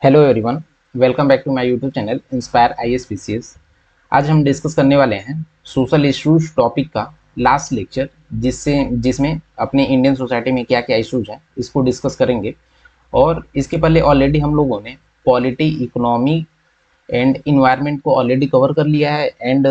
Hello everyone, welcome back to my YouTube channel inspire IAS. आज हम discuss करने वाले हैं सोशल इश्यूज टॉपिक का लास्ट लेक्चर, जिसमें अपने इंडियन सोसाइटी में क्या क्या इश्यूज हैं इसको डिस्कस करेंगे। और इसके पहले ऑलरेडी हम लोगों ने पॉलिटी, इकोनॉमी एंड इन्वायरमेंट को ऑलरेडी कवर कर लिया है। एंड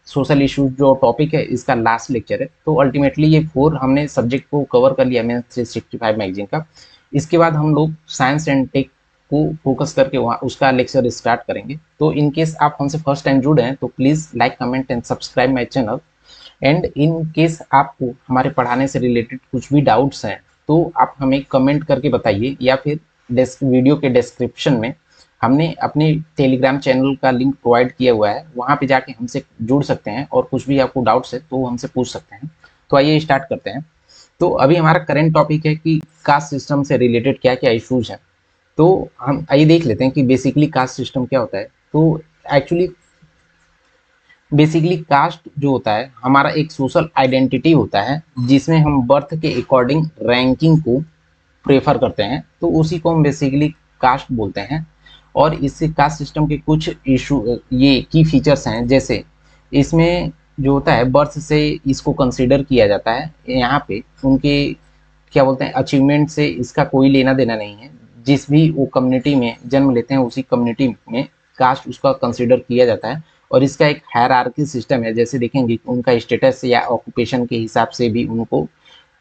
सोशल इश्यूज जो टॉपिक है इसका लास्ट लेक्चर है, तो अल्टीमेटली ये 4 हमने सब्जेक्ट को कवर कर लिया मेंस 365 मैगजीन का। इसके बाद हम लोग साइंस एंड टेक को फोकस करके वहाँ उसका लेक्चर स्टार्ट करेंगे। तो इन केस आप हमसे फर्स्ट टाइम जुड़े हैं तो please like, comment and subscribe my channel. And in case आपको हमारे पढ़ाने से रिलेटेड कुछ भी डाउट्स हैं तो आप हमें कमेंट करके बताइए, या फिर वीडियो के डिस्क्रिप्शन में हमने अपने टेलीग्राम चैनल का लिंक प्रोवाइड किया हुआ है, वहाँ पे जाके हमसे जुड़ सकते हैं और कुछ भी आपको डाउट्स है तो हमसे पूछ सकते हैं। तो आइए स्टार्ट करते हैं। तो अभी हमारा करेंट टॉपिक है कि कास्ट सिस्टम से रिलेटेड क्या क्या इश्यूज हैं। तो हम आइए देख लेते हैं कि बेसिकली कास्ट सिस्टम क्या होता है। तो एक्चुअली बेसिकली कास्ट जो होता है हमारा एक सोशल आइडेंटिटी होता है, जिसमें हम बर्थ के अकॉर्डिंग रैंकिंग को प्रेफर करते हैं, तो उसी को हम बेसिकली कास्ट बोलते हैं। और इससे कास्ट सिस्टम के कुछ इशू, ये की फीचर्स हैं, जैसे इसमें जो होता है बर्थ से इसको कंसिडर किया जाता है। यहाँ पे उनके क्या बोलते हैं अचीवमेंट से इसका कोई लेना देना नहीं है। जिस भी वो कम्युनिटी में जन्म लेते हैं उसी कम्युनिटी में कास्ट उसका कंसिडर किया जाता है। और इसका एक हायरार्की सिस्टम है, जैसे देखेंगे कि उनका स्टेटस या ऑक्यूपेशन के हिसाब से भी उनको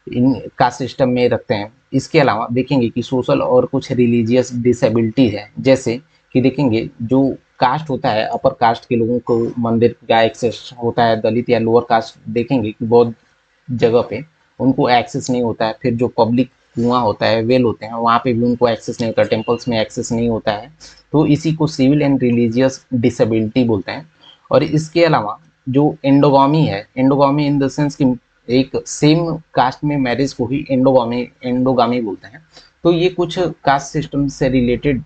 इन कास्ट सिस्टम में रखते हैं। इसके अलावा देखेंगे कि सोशल और कुछ रिलीजियस डिसेबिलिटी है, जैसे कि देखेंगे जो कास्ट होता है अपर कास्ट के लोगों को मंदिर का एक्सेस होता है, दलित या लोअर कास्ट देखेंगे कि बहुत जगह पे उनको एक्सेस नहीं होता है। फिर जो पब्लिक कुआं होता है, वेल होते हैं, वहाँ पे भी उनको एक्सेस नहीं होता, टेम्पल्स में एक्सेस नहीं होता है। तो इसी को सिविल एंड रिलीजियस डिसेबिलिटी बोलते हैं। और इसके अलावा जो एंडोगामी है, एंडोगामी इन द सेंस कि एक सेम कास्ट में मैरिज को ही एंडोगामी एंडोगामी बोलते हैं। तो ये कुछ कास्ट सिस्टम से रिलेटेड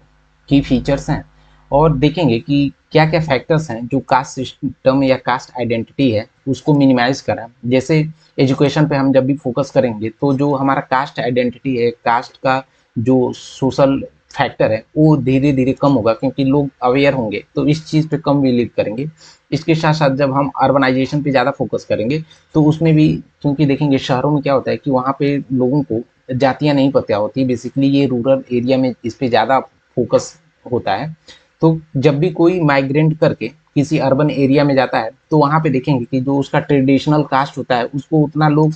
की फीचर्स हैं। और देखेंगे कि क्या क्या फैक्टर्स हैं जो कास्ट सिस्टम या कास्ट आइडेंटिटी है उसको मिनिमाइज करें। जैसे एजुकेशन पे हम जब भी फोकस करेंगे तो जो हमारा कास्ट आइडेंटिटी है, कास्ट का जो सोशल फैक्टर है वो धीरे धीरे कम होगा, क्योंकि लोग अवेयर होंगे तो इस चीज़ पे कम बिलीव करेंगे। इसके साथ साथ जब हम अर्बनाइजेशन पे ज़्यादा फोकस करेंगे तो उसमें भी, क्योंकि देखेंगे शहरों में क्या होता है कि वहाँ पे लोगों को जातियाँ नहीं पता होती, बेसिकली ये रूरल एरिया में इस पे ज़्यादा फोकस होता है। तो जब भी कोई माइग्रेंट करके किसी अर्बन एरिया में जाता है तो वहाँ पे देखेंगे कि जो उसका ट्रेडिशनल कास्ट होता है उसको उतना लोग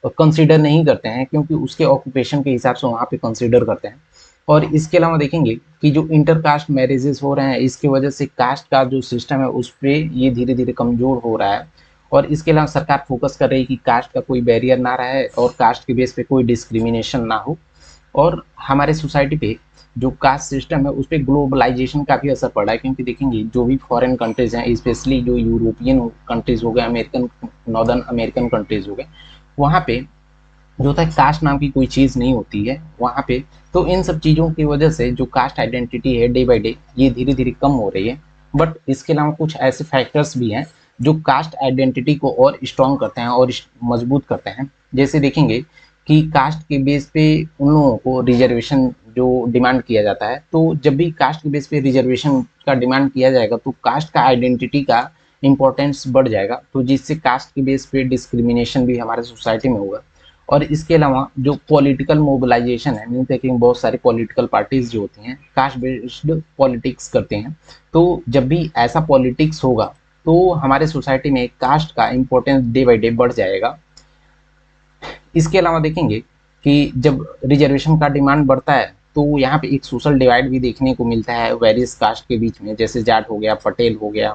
कंसीडर नहीं करते हैं, क्योंकि उसके ऑक्यूपेशन के हिसाब से वहाँ पे कंसीडर करते हैं। और इसके अलावा देखेंगे कि जो इंटर कास्ट मैरिजेस हो रहे हैं इसकी वजह से कास्ट का जो सिस्टम है उस पर ये धीरे धीरे कमज़ोर हो रहा है। और इसके अलावा सरकार फोकस कर रही है कि कास्ट का कोई बैरियर ना रहे और कास्ट के बेस पे कोई डिस्क्रिमिनेशन ना हो। और हमारे सोसाइटी पे जो कास्ट सिस्टम है उस पर ग्लोबलाइजेशन का भी असर पड़ रहा है, क्योंकि देखेंगे जो भी फॉरेन कंट्रीज हैं, स्पेशली जो यूरोपियन कंट्रीज हो गए, अमेरिकन, नॉर्दर्न अमेरिकन कंट्रीज हो गए, वहाँ पे जो होता है कास्ट नाम की कोई चीज़ नहीं होती है वहाँ पे। तो इन सब चीज़ों की वजह से जो कास्ट आइडेंटिटी है डे बाई डे ये धीरे धीरे कम हो रही है। बट इसके अलावा कुछ ऐसे फैक्टर्स भी हैं जो कास्ट आइडेंटिटी को और स्ट्रॉन्ग करते हैं और मजबूत करते हैं। जैसे देखेंगे कि कास्ट के बेस पे उन लोगों को रिजर्वेशन जो डिमांड किया जाता है, तो जब भी कास्ट के बेस पे रिजर्वेशन का डिमांड किया जाएगा तो कास्ट का आइडेंटिटी का इम्पोर्टेंस बढ़ जाएगा, तो जिससे कास्ट के बेस पे डिस्क्रिमिनेशन भी हमारे सोसाइटी में होगा। और इसके अलावा जो पॉलिटिकल मोबिलाइजेशन है, मीन टेकिंग बहुत सारी पॉलिटिकल पार्टीज जो होती हैं कास्ट बेस्ड पॉलिटिक्स करते हैं। तो जब भी ऐसा पॉलिटिक्स होगा तो हमारे सोसाइटी में कास्ट का इम्पोर्टेंस डे बाई डे बढ़ जाएगा। इसके अलावा देखेंगे कि जब रिजर्वेशन का डिमांड बढ़ता है तो यहाँ पे एक सोशल डिवाइड भी देखने को मिलता है वेरियस कास्ट के बीच में, जैसे जाट हो गया, पटेल हो गया।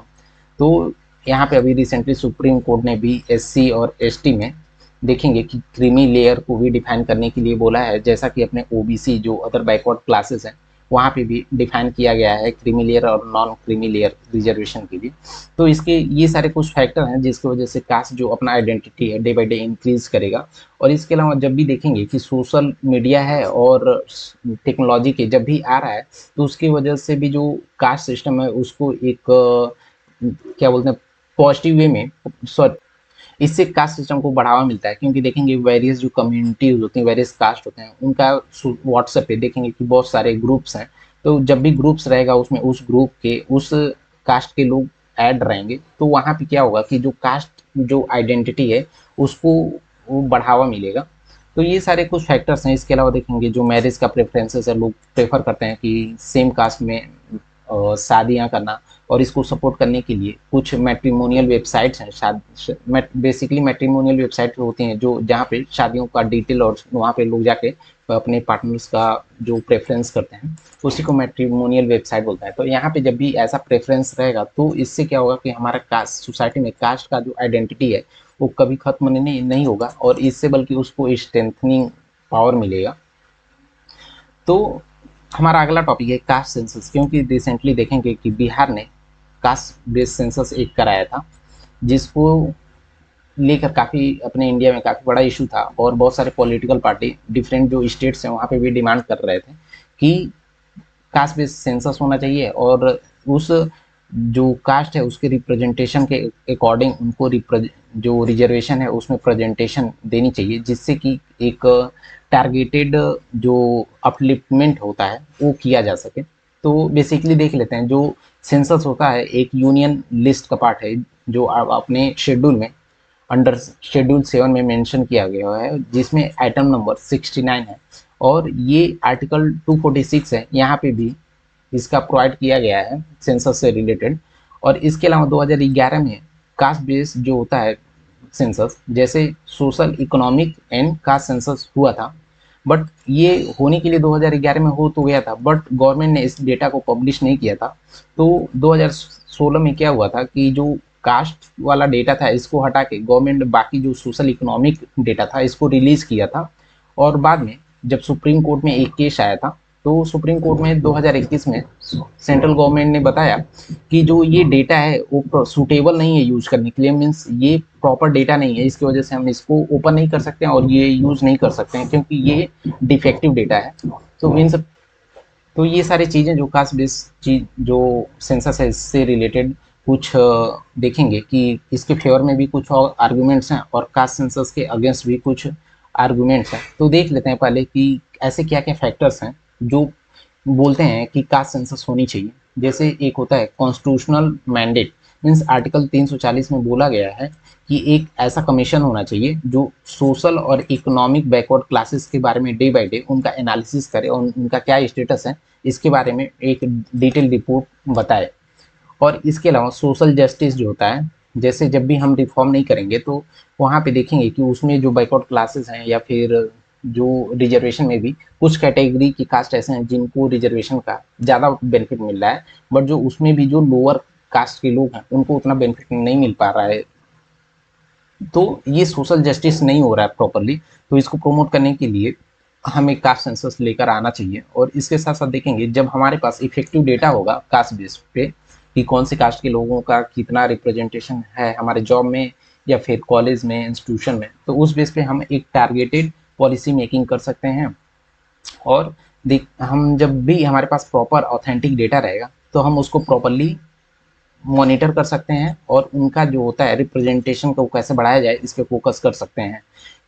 तो यहाँ पे अभी रिसेंटली सुप्रीम कोर्ट ने भी एससी और एसटी में देखेंगे कि क्रीमी लेयर को भी डिफाइन करने के लिए बोला है, जैसा कि अपने ओबीसी जो अदर बैकवर्ड क्लासेस हैं वहाँ पे भी डिफाइन किया गया है क्रीमी लेयर और नॉन क्रीमी लेयर रिजर्वेशन के लिए। तो इसके ये सारे कुछ फैक्टर हैं जिसकी वजह से कास्ट जो अपना आइडेंटिटी है डे बाई डे इंक्रीज करेगा। और इसके अलावा जब भी देखेंगे कि सोशल मीडिया है और टेक्नोलॉजी के जब भी आ रहा है तो उसकी वजह से भी जो कास्ट सिस्टम है उसको एक क्या बोलते हैं पॉजिटिव वे में, सॉरी, इससे कास्ट सिस्टम को बढ़ावा मिलता है। क्योंकि देखेंगे वेरियस जो कम्युनिटीज होती हैं, वेरियस कास्ट होते हैं, उनका व्हाट्सएप पे देखेंगे कि बहुत सारे ग्रुप्स हैं तो जब भी ग्रुप्स रहेगा उसमें उस ग्रुप के उस कास्ट के लोग ऐड रहेंगे, तो वहाँ पे क्या होगा कि जो कास्ट जो आइडेंटिटी है उसको वो बढ़ावा मिलेगा। तो ये सारे कुछ फैक्टर्स हैं। इसके अलावा देखेंगे जो मैरिज का प्रेफरेंसेस है, लोग प्रेफर करते हैं कि सेम कास्ट में शादियाँ करना, और इसको सपोर्ट करने के लिए कुछ मैट्रिमोनियल वेबसाइट्स हैं। बेसिकली मैट्रिमोनियल वेबसाइट होती हैं जो जहाँ पे शादियों का डिटेल और वहाँ पे लोग जाके अपने पार्टनर्स का जो प्रेफरेंस करते हैं उसी को मैट्रिमोनियल वेबसाइट बोलता है। तो यहाँ पे जब भी ऐसा प्रेफरेंस रहेगा तो इससे क्या होगा कि हमारा कास्ट सोसाइटी में कास्ट का जो आइडेंटिटी है वो कभी खत्म नहीं होगा, और इससे बल्कि उसको स्ट्रेंथनिंग पावर मिलेगा। तो हमारा अगला टॉपिक है कास्ट सेंसस, क्योंकि रिसेंटली देखेंगे कि बिहार ने कास्ट बेस्ड सेंसस एक कराया था, जिसको लेकर काफ़ी अपने इंडिया में काफ़ी बड़ा इशू था, और बहुत सारे पॉलिटिकल पार्टी डिफरेंट जो स्टेट्स हैं वहाँ पे भी डिमांड कर रहे थे कि कास्ट बेस्ड सेंसस होना चाहिए, और उस जो कास्ट है उसके रिप्रेजेंटेशन के अकॉर्डिंग उनको जो रिजर्वेशन है उसमें प्रेजेंटेशन देनी चाहिए, जिससे कि एक टारगेटेड जो अपलिफ्टमेंट होता है वो किया जा सके। तो बेसिकली देख लेते हैं, जो सेंसस होता है एक यूनियन लिस्ट का पार्ट है जो अपने शेड्यूल में अंडर शेड्यूल 7 में मेंशन किया गया है, जिसमें आइटम नंबर 69 है, और ये आर्टिकल 246 है, यहाँ पे भी इसका प्रोवाइड किया गया है सेंसस से रिलेटेड। और इसके अलावा 2011 में कास्ट बेस्ड जो होता है सेंसस, जैसे social economic and caste census हुआ था, बट ये होने के लिए 2011 में हो तो गया था, बट गवर्नमेंट ने इस डेटा को पब्लिश नहीं किया था। तो 2016 में क्या हुआ था कि जो कास्ट वाला डेटा था इसको हटा के गवर्नमेंट बाकी जो सोशल इकोनॉमिक डेटा था इसको रिलीज किया था। और बाद में जब सुप्रीम कोर्ट में एक केस आया था, तो सुप्रीम कोर्ट में 2021 में सेंट्रल गवर्नमेंट ने बताया कि जो ये डेटा है वो सूटेबल नहीं है यूज करने के लिए, मीन्स ये प्रॉपर डेटा नहीं है, इसकी वजह से हम इसको ओपन नहीं कर सकते हैं और ये यूज नहीं कर सकते हैं क्योंकि ये डिफेक्टिव डेटा है। तो इन सब तो ये सारी चीज़ें जो कास्ट बेस्ड चीज जो सेंसस है इससे रिलेटेड कुछ देखेंगे कि इसके फेवर में भी कुछ और आर्गुमेंट्स हैं और कास्ट सेंसस के अगेंस्ट भी कुछ आर्गुमेंट्स हैं। तो देख लेते हैं पहले कि ऐसे क्या क्या फैक्टर्स हैं जो बोलते हैं कि कास्ट सेंसस होनी चाहिए। जैसे एक होता है कॉन्स्टिट्यूशनल मैंडेट, मीन्स आर्टिकल 340 में बोला गया है कि एक ऐसा कमीशन होना चाहिए जो सोशल और इकोनॉमिक बैकवर्ड क्लासेस के बारे में डे बाय डे उनका एनालिसिस करे और उनका क्या स्टेटस है इसके बारे में एक डिटेल रिपोर्ट बताए। और इसके अलावा सोशल जस्टिस जो होता है, जैसे जब भी हम रिफॉर्म नहीं करेंगे तो वहाँ पे देखेंगे कि उसमें जो बैकवर्ड क्लासेस हैं या फिर जो रिजर्वेशन में भी कुछ कैटेगरी की कास्ट ऐसे हैं जिनको रिजर्वेशन का ज़्यादा बेनिफिट मिल रहा है, बट जो उसमें भी जो लोअर कास्ट के लोग हैं उनको उतना बेनिफिट नहीं मिल पा रहा है। तो ये सोशल जस्टिस नहीं हो रहा है प्रॉपरली। तो इसको प्रमोट करने के लिए हमें कास्ट सेंसस लेकर आना चाहिए। और इसके साथ साथ देखेंगे जब हमारे पास इफेक्टिव डेटा होगा कास्ट बेस पे कि कौन से कास्ट के लोगों का कितना रिप्रेजेंटेशन है हमारे जॉब में या फिर कॉलेज में इंस्टीट्यूशन में, तो उस बेस पे हम एक टारगेटेड पॉलिसी मेकिंग कर सकते हैं। और देख हम जब भी हमारे पास प्रॉपर ऑथेंटिक डेटा रहेगा तो हम उसको प्रॉपरली मॉनिटर कर सकते हैं और उनका जो होता है रिप्रेजेंटेशन को कैसे बढ़ाया जाए इस पे फोकस कर सकते हैं।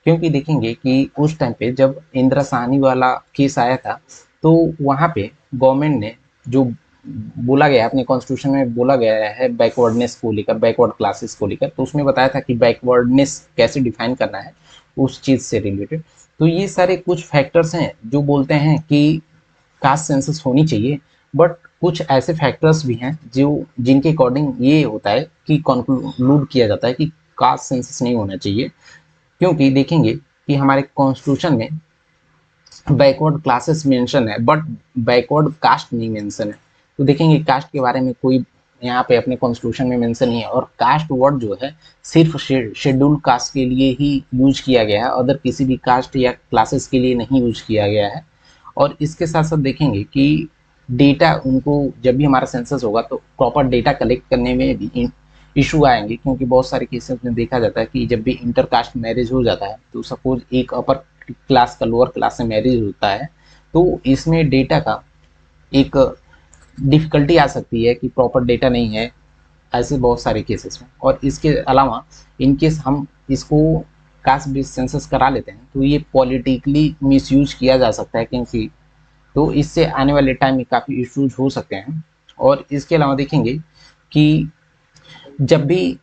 क्योंकि देखेंगे कि उस टाइम पे जब इंदिरा साहनी वाला केस आया था तो वहाँ पे गवर्नमेंट ने जो बोला गया अपने कॉन्स्टिट्यूशन में बोला गया है बैकवर्डनेस को लेकर, बैकवर्ड क्लासेस को लेकर, तो उसमें बताया था कि बैकवर्डनेस कैसे डिफाइन करना है उस चीज़ से रिलेटेड। तो ये सारे कुछ फैक्टर्स हैं जो बोलते हैं कि कास्ट सेंसस होनी चाहिए, बट कुछ ऐसे फैक्टर्स भी हैं जो जिनके अकॉर्डिंग ये होता है कि कंक्लूड किया जाता है कि कास्ट सेंसस नहीं होना चाहिए। क्योंकि देखेंगे कि हमारे कॉन्स्टिट्यूशन में बैकवर्ड क्लासेस मेंशन है बट बैकवर्ड कास्ट नहीं मेंशन है। तो देखेंगे कास्ट के बारे में कोई यहाँ पे अपने कॉन्स्टिट्यूशन में मेंशन नहीं है, और कास्ट वर्ड जो है सिर्फ शेड्यूल कास्ट के लिए ही यूज किया गया है, अदर किसी भी कास्ट या क्लासेस के लिए नहीं यूज किया गया है। और इसके साथ साथ देखेंगे कि डेटा उनको जब भी हमारा सेंसस होगा तो प्रॉपर डेटा कलेक्ट करने में भी इशू आएंगे, क्योंकि बहुत सारे केसेस में देखा जाता है कि जब भी इंटरकास्ट मैरिज हो जाता है तो सपोज एक अपर क्लास का लोअर क्लास से मैरिज होता है तो इसमें डेटा का एक डिफिकल्टी आ सकती है कि प्रॉपर डेटा नहीं है, ऐसे बहुत सारे केसेस में। और इसके अलावा इन केस हम इसको कास्ट बेस्ड सेंसस करा लेते हैं तो ये पॉलिटिकली मिसयूज किया जा सकता है, क्योंकि तो इससे आने वाले टाइम में काफ़ी इश्यूज हो सकते हैं। और इसके अलावा देखेंगे कि जब भी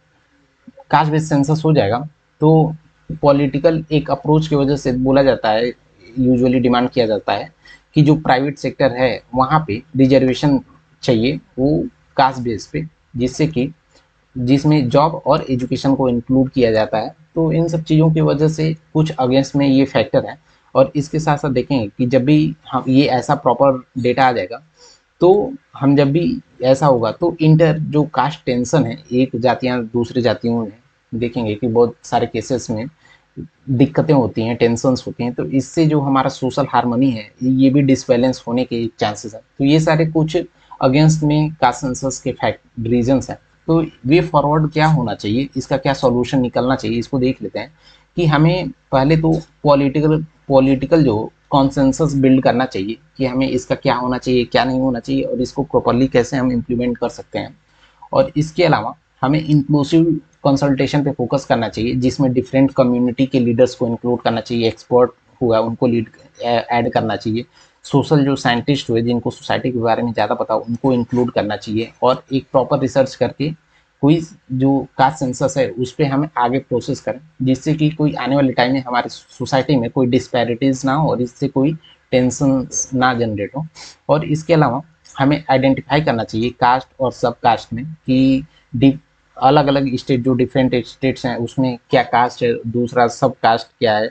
कास्ट बेस्ड सेंसस हो जाएगा तो पॉलिटिकल एक अप्रोच की वजह से बोला जाता है, यूजुअली डिमांड किया जाता है कि जो प्राइवेट सेक्टर है वहाँ पे रिजर्वेशन चाहिए वो कास्ट बेस पे, जिससे कि जिसमें जॉब और एजुकेशन को इंक्लूड किया जाता है। तो इन सब चीज़ों की वजह से कुछ अगेंस्ट में ये फैक्टर है। और इसके साथ साथ देखेंगे कि जब भी हम ये ऐसा प्रॉपर डेटा आ जाएगा तो हम जब भी ऐसा होगा तो इंटर जो कास्ट टेंशन है एक जातियां दूसरी जातियों में, देखेंगे कि बहुत सारे केसेस में दिक्कतें होती हैं, टेंशन्स होती हैं, तो इससे जो हमारा सोशल हार्मनी है ये भी डिसबैलेंस होने के चांसेस है। तो ये सारे कुछ अगेंस्ट में कास्ट सेंसस के फैक्ट रीजंस हैं। तो वे फॉरवर्ड क्या होना चाहिए, इसका क्या सॉल्यूशन निकलना चाहिए, इसको देख लेते हैं कि हमें पहले तो पॉलिटिकल पॉलिटिकल जो कॉन्सेंसस बिल्ड करना चाहिए कि हमें इसका क्या होना चाहिए क्या नहीं होना चाहिए और इसको प्रॉपरली कैसे हम इम्प्लीमेंट कर सकते हैं। और इसके अलावा हमें इंक्लूसिव कंसल्टेशन पे फोकस करना चाहिए जिसमें डिफरेंट कम्युनिटी के लीडर्स को इंक्लूड करना चाहिए, एक्सपर्ट हुआ उनको लीड ऐड करना चाहिए, सोशल जो साइंटिस्ट हुए जिनको सोसाइटी के बारे में ज़्यादा पता हो उनको इंक्लूड करना चाहिए, और एक प्रॉपर रिसर्च करके कोई जो कास्ट सेंसस है उस पर हमें आगे प्रोसेस करें, जिससे कि कोई आने वाले टाइम में हमारे सोसाइटी में कोई डिस्पैरिटीज़ ना हो और इससे कोई टेंशन ना जनरेट हो। और इसके अलावा हमें आइडेंटिफाई करना चाहिए कास्ट और सब कास्ट में कि अलग अलग स्टेट जो डिफरेंट स्टेट्स हैं उसमें क्या कास्ट है, दूसरा सब कास्ट क्या है,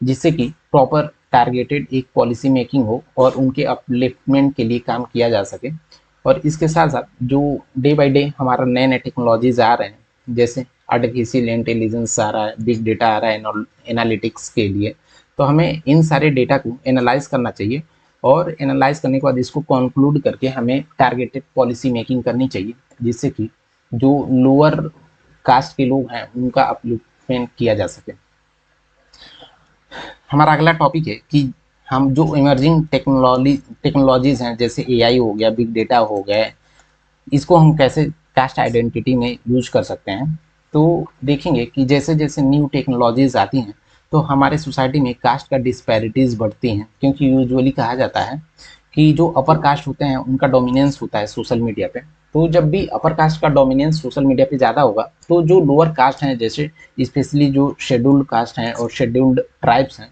जिससे कि प्रॉपर टारगेटेड एक पॉलिसी मेकिंग हो और उनके अपलिफ्टमेंट के लिए काम किया जा सके। और इसके साथ साथ जो डे बाय डे हमारा नए नए टेक्नोलॉजीज आ रहे हैं, जैसे आर्टिफिशियल इंटेलिजेंस आ रहा है, बिग डेटा आ रहा है एनालिटिक्स के लिए, तो हमें इन सारे डेटा को एनालाइज करना चाहिए और एनालाइज करने के बाद इसको कंक्लूड करके हमें टारगेटेड पॉलिसी मेकिंग करनी चाहिए, जिससे कि जो लोअर कास्ट के लोग हैं उनका अपलिफ्टमेंट किया जा सके। हमारा अगला टॉपिक है कि हम जो इमर्जिंग टेक्नोलॉजीज हैं जैसे एआई हो गया, बिग डेटा हो गया, इसको हम कैसे कास्ट आइडेंटिटी में यूज कर सकते हैं। तो देखेंगे कि जैसे जैसे न्यू टेक्नोलॉजीज आती हैं तो हमारे सोसाइटी में कास्ट का डिस्पैरिटीज़ बढ़ती हैं, क्योंकि यूजुअली कहा जाता है कि जो अपर कास्ट होते हैं उनका डोमिनेंस होता है सोशल मीडिया पे। तो जब भी अपर कास्ट का डोमिनेंस सोशल मीडिया पे ज़्यादा होगा तो जो लोअर कास्ट हैं, जैसे स्पेशली जो शेड्यूल्ड कास्ट हैं और शेड्यूल्ड ट्राइब्स हैं,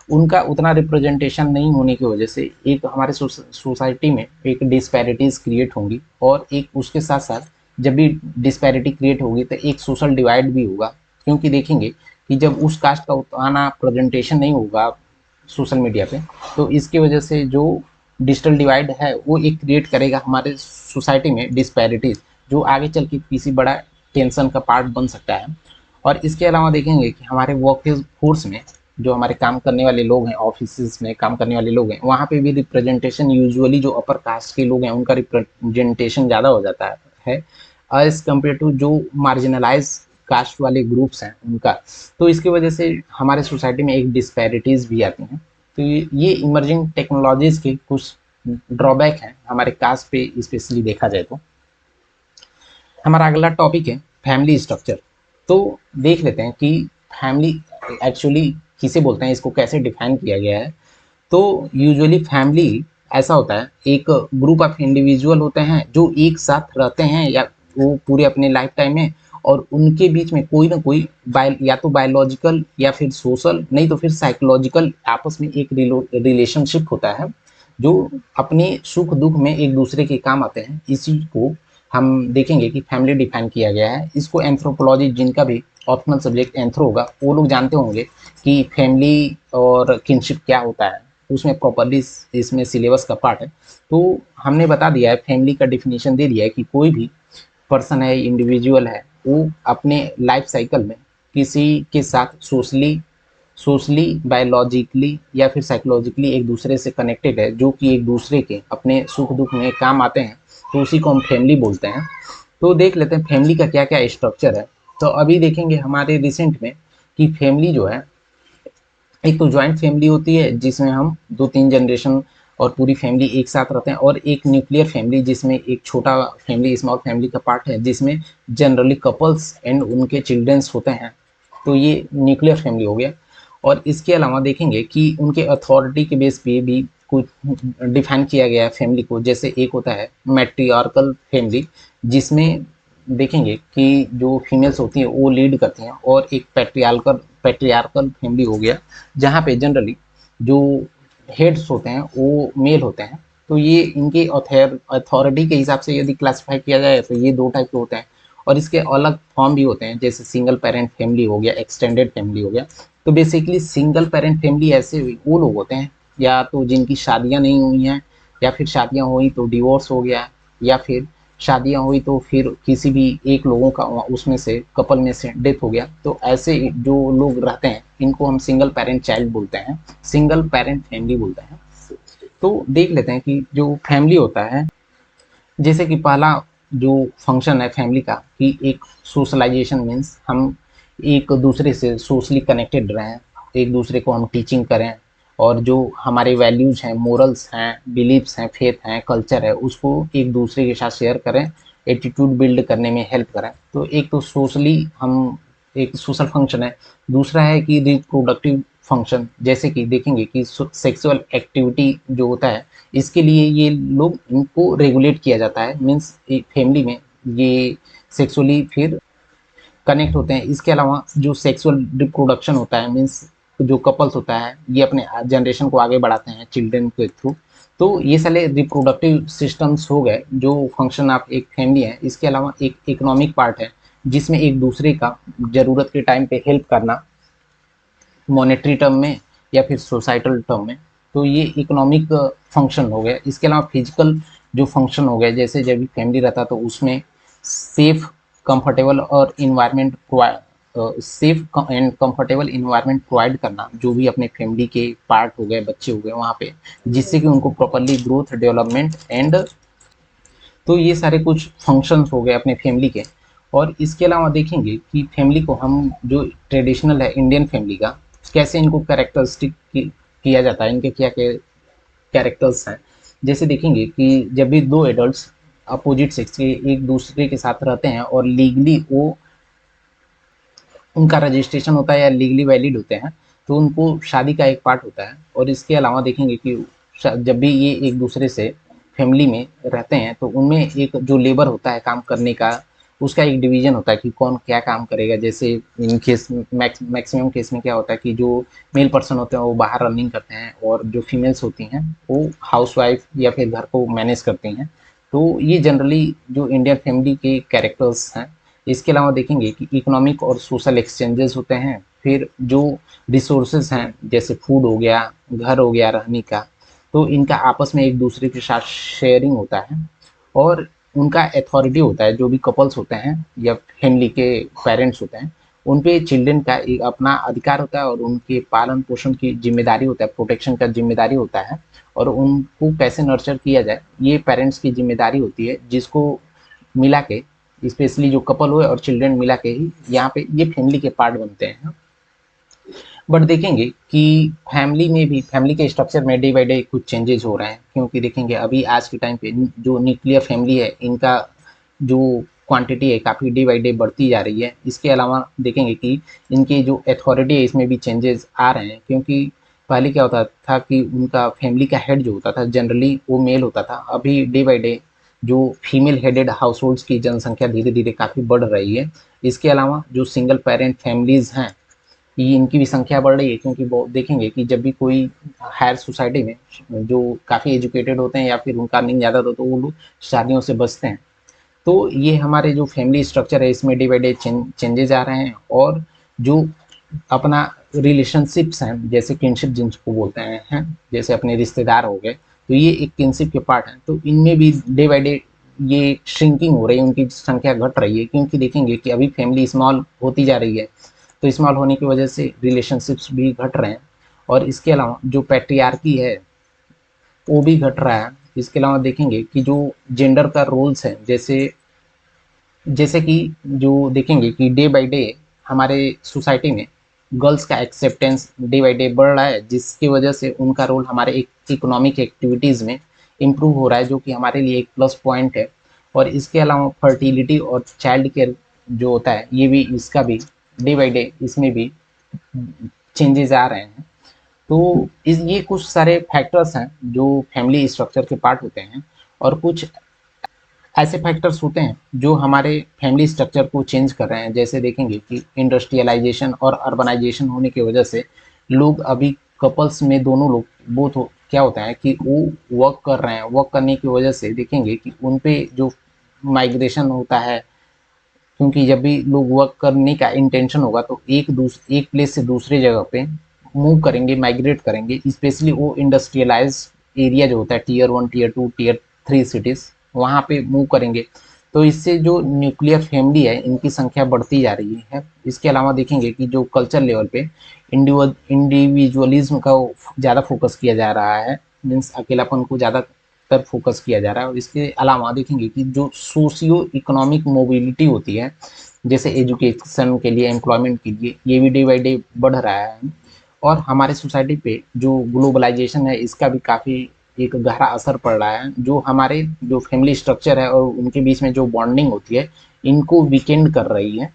उनका उतना रिप्रेजेंटेशन नहीं होने की वजह से एक हमारे सोसाइटी में एक डिस्पैरिटीज क्रिएट होंगी। और एक उसके साथ साथ जब भी डिस्पैरिटी क्रिएट होगी तो एक सोशल डिवाइड भी होगा, क्योंकि देखेंगे कि जब उस कास्ट का उतना प्रेजेंटेशन नहीं होगा सोशल मीडिया पे तो इसकी वजह से जो डिजिटल डिवाइड है वो एक क्रिएट करेगा हमारे सोसाइटी में डिस्पैरिटीज, जो आगे चल के किसी बड़ा टेंशन का पार्ट बन सकता है। और इसके अलावा देखेंगे कि हमारे वर्क फोर्स में जो हमारे काम करने वाले लोग हैं, ऑफिस में काम करने वाले लोग हैं, वहाँ पे भी रिप्रेजेंटेशन यूजुअली जो अपर कास्ट के लोग हैं उनका रिप्रेजेंटेशन ज़्यादा हो जाता है एज कम्पेयर टू जो मार्जिनलाइज कास्ट वाले ग्रुप्स हैं उनका। तो इसकी वजह से हमारे सोसाइटी में एक डिस्पैरिटीज़ भी आती हैं। तो ये इमर्जिंग टेक्नोलॉजीज के कुछ ड्रॉबैक हैं हमारे कास्ट पे स्पेशली देखा जाए तो। हमारा अगला टॉपिक है फैमिली स्ट्रक्चर। तो देख लेते हैं कि फैमिली एक्चुअली किसे बोलते हैं, इसको कैसे डिफाइन किया गया है। तो यूजुअली फैमिली ऐसा होता है, एक ग्रुप ऑफ इंडिविजुअल होते हैं जो एक साथ रहते हैं या वो पूरे अपने लाइफ टाइम में, और उनके बीच में कोई ना कोई या तो बायोलॉजिकल या फिर सोशल नहीं तो फिर साइकोलॉजिकल आपस में एक रिलेशनशिप होता है जो अपने सुख दुख में एक दूसरे के काम आते हैं। इसी को हम देखेंगे कि फैमिली डिफाइन किया गया है। इसको एंथ्रोपोलॉजी, जिनका भी ऑप्शनल सब्जेक्ट एंथ्रो होगा वो लोग जानते होंगे कि फैमिली और किनशिप क्या होता है, उसमें प्रॉपरली इसमें सिलेबस का पार्ट है। तो हमने बता दिया है, फैमिली का डिफिनीशन दे दिया है कि कोई भी पर्सन है, इंडिविजुअल है, वो अपने लाइफ साइकिल में किसी के साथ सोशली बायोलॉजिकली या फिर साइकोलॉजिकली एक दूसरे से कनेक्टेड है, जो कि एक दूसरे के अपने सुख दुख में काम आते हैं, तो उसी को हम फैमिली बोलते हैं। तो देख लेते हैं फैमिली का क्या क्या स्ट्रक्चर है। तो अभी देखेंगे हमारे रिसेंट में कि फैमिली जो है, एक तो ज्वाइंट फैमिली होती है जिसमें हम 2-3 जनरेशन और पूरी फैमिली एक साथ रहते हैं, और एक न्यूक्लियर फैमिली जिसमें एक छोटा फैमिली, स्मॉल फैमिली का पार्ट है, जिसमें जनरली कपल्स एंड उनके चिल्ड्रंस होते हैं। तो ये न्यूक्लियर फैमिली हो गया। और इसके अलावा देखेंगे कि उनके अथॉरिटी के बेस पे भी कुछ डिफाइन किया गया है फैमिली को। जैसे एक होता है मैट्रियार्कल फैमिली, जिसमें देखेंगे कि जो फीमेल्स होती हैं वो लीड करती हैं, और एक पैट्रियार्कल फैमिली हो गया जहाँ पे जनरली जो हेड्स होते हैं वो मेल होते हैं। तो ये इनके अथॉरिटी के हिसाब से यदि क्लासिफाई किया जाए तो ये दो टाइप के होते हैं, और इसके अलग फॉर्म भी होते हैं, जैसे सिंगल पेरेंट फैमिली हो गया, एक्सटेंडेड फैमिली हो गया। तो बेसिकली सिंगल पेरेंट फैमिली ऐसे वो लोग होते हैं या तो जिनकी शादियां नहीं हुई हैं, या फिर शादियां हुई तो डिवोर्स हो गया, या फिर शादियां हुई तो फिर किसी भी एक लोगों का उसमें से कपल में से डेथ हो गया। तो ऐसे जो लोग रहते हैं इनको हम सिंगल पेरेंट चाइल्ड बोलते हैं, सिंगल पेरेंट फैमिली बोलते हैं। तो देख लेते हैं कि जो फैमिली होता है, जैसे कि पहला जो फंक्शन है फैमिली का कि एक सोशलाइजेशन मीन्स हम एक दूसरे से सोशली कनेक्टेड रहें, एक दूसरे को हम टीचिंग करें, और जो हमारे वैल्यूज हैं, मोरल्स हैं, बिलीव्स हैं, फेथ हैं, कल्चर है, उसको एक दूसरे के साथ शेयर करें, एटीट्यूड बिल्ड करने में हेल्प करें। तो एक तो सोशली हम एक सोशल फंक्शन है। दूसरा है कि रिप्रोडक्टिव फंक्शन, जैसे कि देखेंगे कि सेक्सुअल एक्टिविटी जो होता है इसके लिए ये लोग इनको रेगुलेट किया जाता है, मीन्स एक फैमिली में ये सेक्सुअली फिर कनेक्ट होते हैं। इसके अलावा जो सेक्सुअल रिप्रोडक्शन होता है मीन्स जो कपल्स होता है ये अपने जनरेशन को आगे बढ़ाते हैं चिल्ड्रन के थ्रू। तो ये सारे रिप्रोडक्टिव सिस्टम्स हो गए जो फंक्शन ऑफ एक फैमिली है। इसके अलावा एक इकोनॉमिक पार्ट है जिसमें एक दूसरे का ज़रूरत के टाइम पे हेल्प करना, मॉनेटरी टर्म में या फिर सोसाइटल टर्म में। तो ये इकोनॉमिक फंक्शन हो गया। इसके अलावा फिजिकल जो फंक्शन हो गया, जैसे जब भी फैमिली रहता तो उसमें सेफ कंफर्टेबल और environment safe and comfortable environment provide करना, जो भी अपने फैमिली के पार्ट हो गए, बच्चे हो गए वहाँ पे, जिससे कि उनको प्रॉपरली ग्रोथ, डेवलपमेंट एंड, तो ये सारे कुछ फंक्शंस हो गए अपने फैमिली के। और इसके अलावा देखेंगे कि फैमिली को हम जो ट्रेडिशनल है इंडियन फैमिली का, कैसे इनको कैरेक्टरिस्टिक किया जाता है, इनके क्या क्या कैरेक्टर्स हैं। जैसे देखेंगे कि जब भी दो एडल्ट्स अपोजिट सेक्स के एक दूसरे के साथ रहते हैं और लीगली वो उनका रजिस्ट्रेशन होता है या लीगली वैलिड होते हैं, तो उनको शादी का एक पार्ट होता है। और इसके अलावा देखेंगे कि जब भी ये एक दूसरे से फैमिली में रहते हैं तो उनमें एक जो लेबर होता है काम करने का, उसका एक डिवीजन होता है कि कौन क्या काम करेगा। जैसे इन केस मैक्सिमम केस में क्या होता है कि जो मेल पर्सन होते हैं वो बाहर रनिंग करते हैं, और जो फीमेल्स होती हैं वो हाउसवाइफ या फिर घर को मैनेज करती हैं। तो ये जनरली जो इंडियन फैमिली के कैरेक्टर्स हैं। इसके अलावा देखेंगे कि इकोनॉमिक और सोशल एक्सचेंजेस होते हैं। फिर जो रिसोर्सेज हैं जैसे फूड हो गया, घर हो गया रहने का, तो इनका आपस में एक दूसरे के साथ शेयरिंग होता है। और उनका अथॉरिटी होता है, जो भी कपल्स होते हैं या फैमिली के पेरेंट्स होते हैं उन पे चिल्ड्रन का एक अपना अधिकार होता है, और उनके पालन पोषण की जिम्मेदारी होता है, प्रोटेक्शन का जिम्मेदारी होता है, और उनको कैसे नर्चर किया जाए ये पेरेंट्स की जिम्मेदारी होती है, जिसको मिला के स्पेशली जो कपल हुए और चिल्ड्रन मिला के ही यहाँ पे ये फैमिली के पार्ट बनते हैं। बट देखेंगे कि फैमिली में भी, फैमिली के स्ट्रक्चर में डे बाई डे कुछ चेंजेस हो रहे हैं, क्योंकि देखेंगे अभी आज के टाइम पे जो न्यूक्लियर फैमिली है इनका जो क्वांटिटी है काफ़ी डे बाई डे बढ़ती जा रही है। इसके अलावा देखेंगे कि इनकी जो अथॉरिटी है इसमें भी चेंजेस आ रहे हैं, क्योंकि पहले क्या होता था कि उनका फैमिली का हेड जो होता था जनरली वो मेल होता था। अभी डे बाई डे जो फीमेल हेडेड हाउस होल्ड्स की जनसंख्या धीरे धीरे काफ़ी बढ़ रही है। इसके अलावा जो सिंगल पेरेंट फैमिलीज़ हैं ये इनकी भी संख्या बढ़ रही है, क्योंकि वो देखेंगे कि जब भी कोई हायर सोसाइटी में जो काफ़ी एजुकेटेड होते हैं या फिर उनका अर्निंग ज़्यादा होता है तो वो लोग शादियों से बचते हैं। तो ये हमारे जो फैमिली स्ट्रक्चर है इसमें डे बाई डे चेंजेज आ रहे हैं। और जो अपना रिलेशनशिप्स हैं जैसे किनशिप जिनको बोलते हैं, जैसे अपने रिश्तेदार हो गए, तो ये एक किनशिप के पार्ट हैं। तो इनमें भी डे बाई डे ये श्रिंकिंग हो रही है, उनकी संख्या घट रही है, क्योंकि देखेंगे कि अभी फैमिली स्मॉल होती जा रही है। तो स्मॉल होने की वजह से रिलेशनशिप्स भी घट रहे हैं। और इसके अलावा जो पैट्रियार्की है वो भी घट रहा है। इसके अलावा देखेंगे कि जो जेंडर का रोल्स है, जैसे जैसे कि जो देखेंगे कि डे बाय डे हमारे सोसाइटी में गर्ल्स का एक्सेप्टेंस डे बाय डे बढ़ रहा है, जिसकी वजह से उनका रोल हमारे एक इकोनॉमिक एक्टिविटीज़ में इम्प्रूव हो रहा है, जो कि हमारे लिए एक प्लस पॉइंट है। और इसके अलावा फर्टिलिटी और चाइल्ड केयर जो होता है ये भी, इसका भी डे बाय डे इसमें भी चेंजेस आ रहे हैं। तो ये कुछ सारे फैक्टर्स हैं जो फैमिली स्ट्रक्चर के पार्ट होते हैं, और कुछ ऐसे फैक्टर्स होते हैं जो हमारे फैमिली स्ट्रक्चर को चेंज कर रहे हैं। जैसे देखेंगे कि इंडस्ट्रियलाइजेशन और अर्बनाइजेशन होने की वजह से लोग अभी कपल्स में दोनों लोग बोथ क्या होता है कि वो वर्क कर रहे हैं, वर्क करने की वजह से देखेंगे कि उन पे जो माइग्रेशन होता है, क्योंकि जब भी लोग वर्क करने का इंटेंशन होगा तो एक प्लेस से दूसरे जगह पे मूव करेंगे, माइग्रेट करेंगे। स्पेशली वो इंडस्ट्रियलाइज एरिया जो होता है टीयर 1, टीयर 2, टीयर 3 सिटीज़, वहाँ पे मूव करेंगे। तो इससे जो न्यूक्लियर फैमिली है इनकी संख्या बढ़ती जा रही है। इसके अलावा देखेंगे कि जो कल्चर लेवल पे इंडिविजुअलिज्म का ज़्यादा फोकस किया जा रहा है, मीन्स अकेलापन को ज़्यादा पर फोकस किया जा रहा है। और इसके अलावा देखेंगे कि जो सोशियो इकोनॉमिक मोबिलिटी होती है, जैसे एजुकेशन के लिए, एम्प्लॉयमेंट के लिए, ये भी डे बाई डे बढ़ रहा है। और हमारे सोसाइटी पे जो ग्लोबलाइजेशन है इसका भी काफ़ी एक गहरा असर पड़ रहा है, जो हमारे जो फैमिली स्ट्रक्चर है और उनके बीच में जो बॉन्डिंग होती है इनको वीकेंड कर रही है।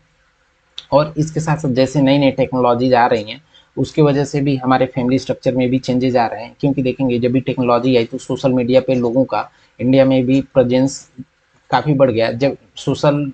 और इसके साथ साथ जैसे नई नई टेक्नोलॉजीज आ रही हैं उसके वजह से भी हमारे फैमिली स्ट्रक्चर में भी चेंजेज आ रहे हैं। क्योंकि देखेंगे जब भी टेक्नोलॉजी आई तो सोशल मीडिया पे लोगों का इंडिया में भी प्रेजेंस काफ़ी बढ़ गया। जब सोशल